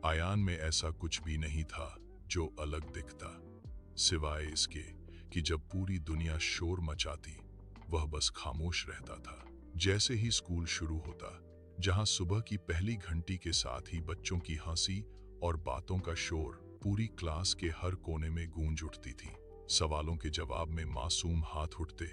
आयान में ऐसा कुछ भी नहीं था जो अलग दिखता, सिवाय इसके कि जब पूरी दुनिया शोर मचाती, वह बस खामोश रहता था। जैसे ही स्कूल शुरू होता, जहां सुबह की पहली घंटी के साथ ही बच्चों की हंसी और बातों का शोर पूरी क्लास के हर कोने में गूंज उठती थी। सवालों के जवाब में मासूम हाथ उठते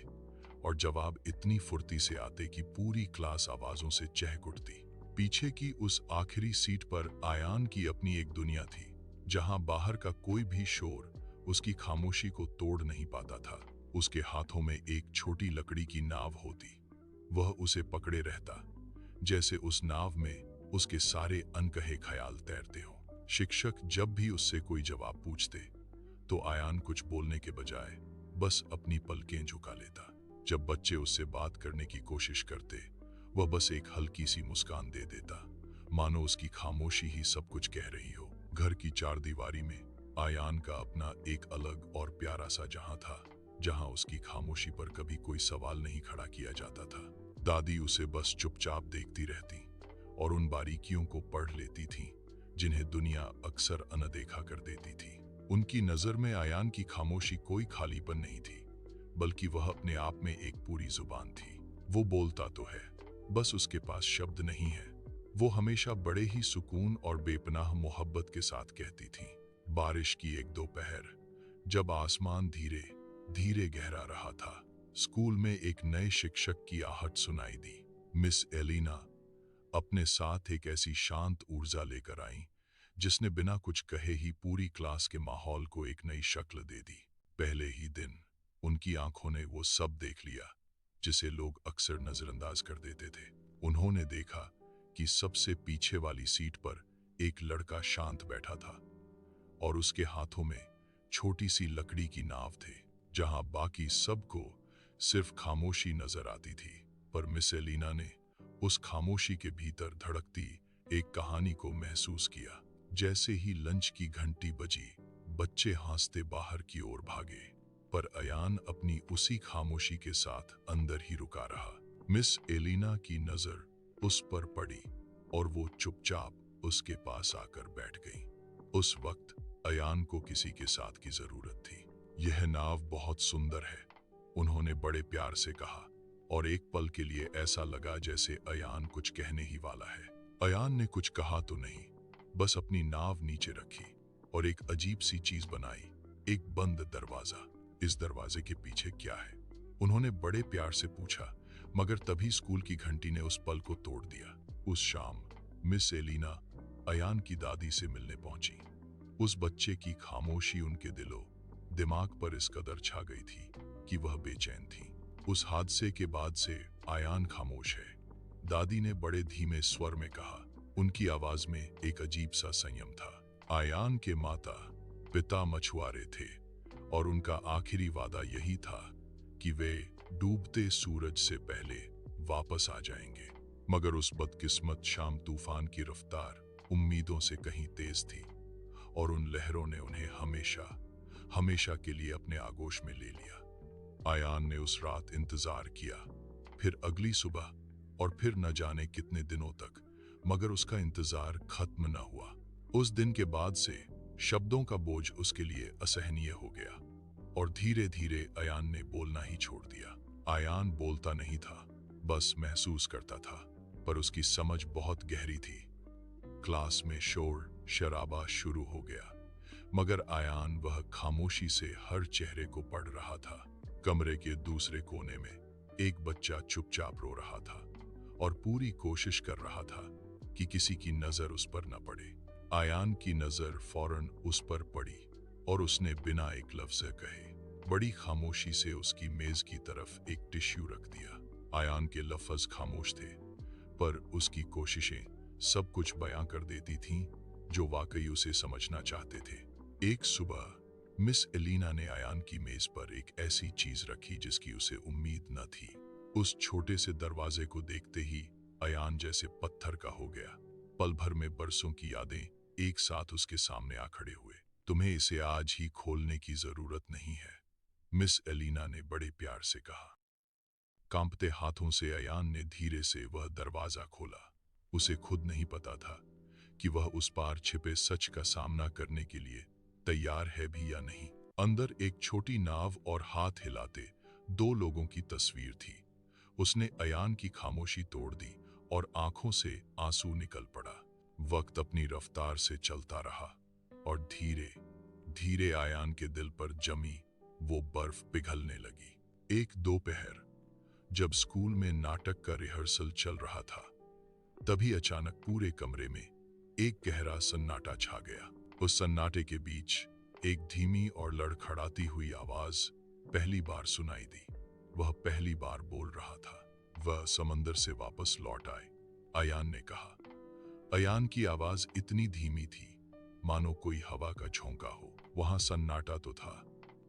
और जवाब इतनी फुर्ती से आते कि पूरी क्लास आवाजों से चहक उठती। पीछे की उस आखिरी सीट पर आयान की अपनी एक दुनिया थी, जहां बाहर का कोई भी शोर उसकी खामोशी को तोड़ नहीं पाता था। उसके हाथों में एक छोटी लकड़ी की नाव होती। वह उसे पकड़े रहता, जैसे उस नाव में उसके सारे अनकहे ख्याल तैरते हों। शिक्षक जब भी उससे कोई जवाब पूछते, तो आयान कुछ बोलने के बजाय बस अपनी पलकें झुका लेता। जब बच्चे उससे बात करने की कोशिश करते, वह बस एक हल्की सी मुस्कान दे देता, मानो उसकी खामोशी ही सब कुछ कह रही हो। घर की चारदीवारी में आयान का अपना एक अलग और प्यारा सा जहां था, जहां उसकी खामोशी पर कभी कोई सवाल नहीं खड़ा किया जाता था। दादी उसे बस चुपचाप देखती रहती और उन बारीकियों को पढ़ लेती थी जिन्हें दुनिया अक्सर अनदेखा कर देती थी। उनकी नजर में आयान की खामोशी कोई खालीपन नहीं थी, बल्कि वह अपने आप में एक पूरी जुबान थी। वो बोलता तो है, बस उसके पास शब्द नहीं है। वो हमेशा बड़े ही सुकून और बेपनाह मोहब्बत के साथ कहती थी। बारिश की एक दोपहर, जब आसमान धीरे धीरे गहरा रहा था, स्कूल में एक नए शिक्षक की आहट सुनाई दी। मिस एलिना अपने साथ एक ऐसी शांत ऊर्जा लेकर आई जिसने बिना कुछ कहे ही पूरी क्लास के माहौल को एक नई शक्ल दे दी। पहले ही दिन उनकी आंखों ने वो सब देख लिया जिसे लोग अक्सर नजरअंदाज कर देते थे। उन्होंने देखा कि सबसे पीछे वाली सीट पर एक लड़का शांत बैठा था और उसके हाथों में छोटी सी लकड़ी की नाव थे। जहां बाकी सबको सिर्फ खामोशी नजर आती थी, पर मिस एलिना ने उस खामोशी के भीतर धड़कती एक कहानी को महसूस किया। जैसे ही लंच की घंटी बजी, बच्चे हंसते बाहर की ओर भागे, पर अयान अपनी उसी खामोशी के साथ अंदर ही रुका रहा। मिस एलिना की नजर उस पर पड़ी और वो चुपचाप उसके पास आकर बैठ गई। उस वक्त अयान को किसी के साथ की जरूरत थी। यह नाव बहुत सुंदर है, उन्होंने बड़े प्यार से कहा, और एक पल के लिए ऐसा लगा जैसे अयान कुछ कहने ही वाला है। अयान ने कुछ कहा तो नहीं, बस अपनी नाव नीचे रखी और एक अजीब सी चीज बनाई, एक बंद दरवाजा। इस दरवाजे के पीछे क्या है? उन्होंने बड़े प्यार से पूछा, मगर तभी स्कूल की घंटी ने उस पल को तोड़ दिया। उस शाम मिस एलिना अयान की दादी से मिलने पहुंची। उस बच्चे की खामोशी उनके दिलो दिमाग पर इस कदर छा गई थी कि वह बेचैन थी। उस हादसे के बाद से आयान खामोश है, दादी ने बड़े धीमे स्वर में कहा। उनकी आवाज में एक अजीब सा संयम था। आयान के माता पिता मछुआरे थे और उनका आखिरी वादा यही था कि वे डूबते सूरज से पहले वापस आ जाएंगे। मगर उस बदकिस्मत शाम तूफान की रफ्तार उम्मीदों से कहीं तेज थी और उन लहरों ने उन्हें हमेशा हमेशा के लिए अपने आगोश में ले लिया। आयान ने उस रात इंतजार किया, फिर अगली सुबह, और फिर न जाने कितने दिनों तक, मगर उसका इंतजार खत्म न हुआ। उस दिन के बाद से शब्दों का बोझ उसके लिए असहनीय हो गया और धीरे धीरे अयान ने बोलना ही छोड़ दिया। आयान बोलता नहीं था, बस महसूस करता था, पर उसकी समझ बहुत गहरी थी। क्लास में शोर शराबा शुरू हो गया, मगर आयान वह खामोशी से हर चेहरे को पढ़ रहा था। कमरे के दूसरे कोने में एक बच्चा चुपचाप रो रहा था और पूरी कोशिश कर रहा था कि किसी की नजर उस पर न पड़े। आयान की नजर फौरन उस पर पड़ी और उसने बिना एक लफ्ज कहे बड़ी खामोशी से उसकी मेज की तरफ एक टिश्यू रख दिया। आयान के लफ्ज खामोश थे, पर उसकी कोशिशें सब कुछ बयां कर देती थीं जो वाकई उसे समझना चाहते थे। एक सुबह मिस एलिना ने अयान की मेज पर एक ऐसी चीज रखी जिसकी उसे उम्मीद न थी। उस छोटे से दरवाजे को देखते ही अयान जैसे पत्थर का हो गया। पल भर में बरसों की यादें एक साथ उसके सामने आ खड़े हुए। तुम्हें इसे आज ही खोलने की जरूरत नहीं है, मिस एलिना ने बड़े प्यार से कहा। कांपते हाथों से अयान ने धीरे से वह दरवाजा खोला। उसे खुद नहीं पता था कि वह उस पार छिपे सच का सामना करने के लिए तैयार है भी या नहीं। अंदर एक छोटी नाव और हाथ हिलाते दो लोगों की तस्वीर थी। उसने अयान की खामोशी तोड़ दी और आंखों से आंसू निकल पड़ा। वक्त अपनी रफ्तार से चलता रहा और धीरे धीरे अयान के दिल पर जमी वो बर्फ पिघलने लगी। एक दोपहर जब स्कूल में नाटक का रिहर्सल चल रहा था, तभी अचानक पूरे कमरे में एक गहरा सन्नाटा छा गया। उस सन्नाटे के बीच एक धीमी और लड़खड़ाती हुई आवाज पहली बार सुनाई दी। वह पहली बार बोल रहा था। वह समंदर से वापस लौट आए, अयान ने कहा। अयान की आवाज इतनी धीमी थी मानो कोई हवा का झोंका हो। वहां सन्नाटा तो था,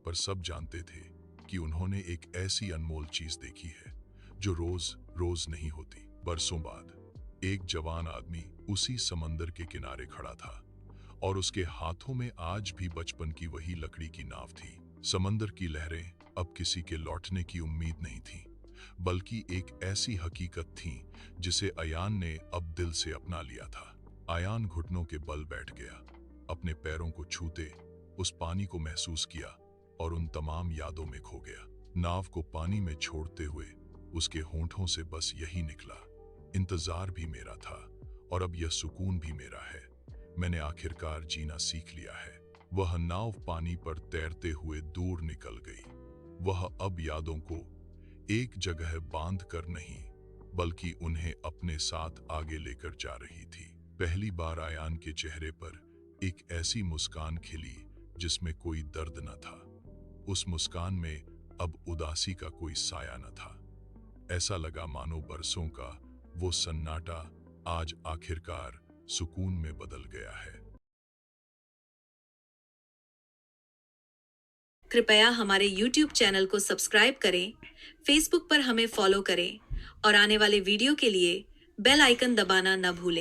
पर सब जानते थे कि उन्होंने एक ऐसी अनमोल चीज देखी है जो रोज रोज नहीं होती। बरसों बाद एक जवान आदमी उसी समंदर के किनारे खड़ा था और उसके हाथों में आज भी बचपन की वही लकड़ी की नाव थी। समंदर की लहरें अब किसी के लौटने की उम्मीद नहीं थी, बल्कि एक ऐसी हकीकत थी जिसे अयान ने अब दिल से अपना लिया था। अयान घुटनों के बल बैठ गया, अपने पैरों को छूते उस पानी को महसूस किया और उन तमाम यादों में खो गया। नाव को पानी में छोड़ते हुए उसके होंठों से बस यही निकला, इंतजार भी मेरा था और अब यह सुकून भी मेरा है। मैंने आखिरकार जीना सीख लिया है। वह नाव पानी पर तैरते हुए दूर निकल गई। वह अब यादों को एक जगह बांध कर नहीं, बल्कि उन्हें अपने साथ आगे लेकर जा रही थी। पहली बार अयान के चेहरे पर एक ऐसी मुस्कान खिली जिसमें कोई दर्द न था। उस मुस्कान में अब उदासी का कोई साया न था। ऐसा लगा मानो बरसों का वो सन्नाटा आज आखिरकार सुकून में बदल गया है। कृपया हमारे YouTube चैनल को सब्सक्राइब करें, Facebook पर हमें फॉलो करें और आने वाले वीडियो के लिए बेल आइकन दबाना न भूलें।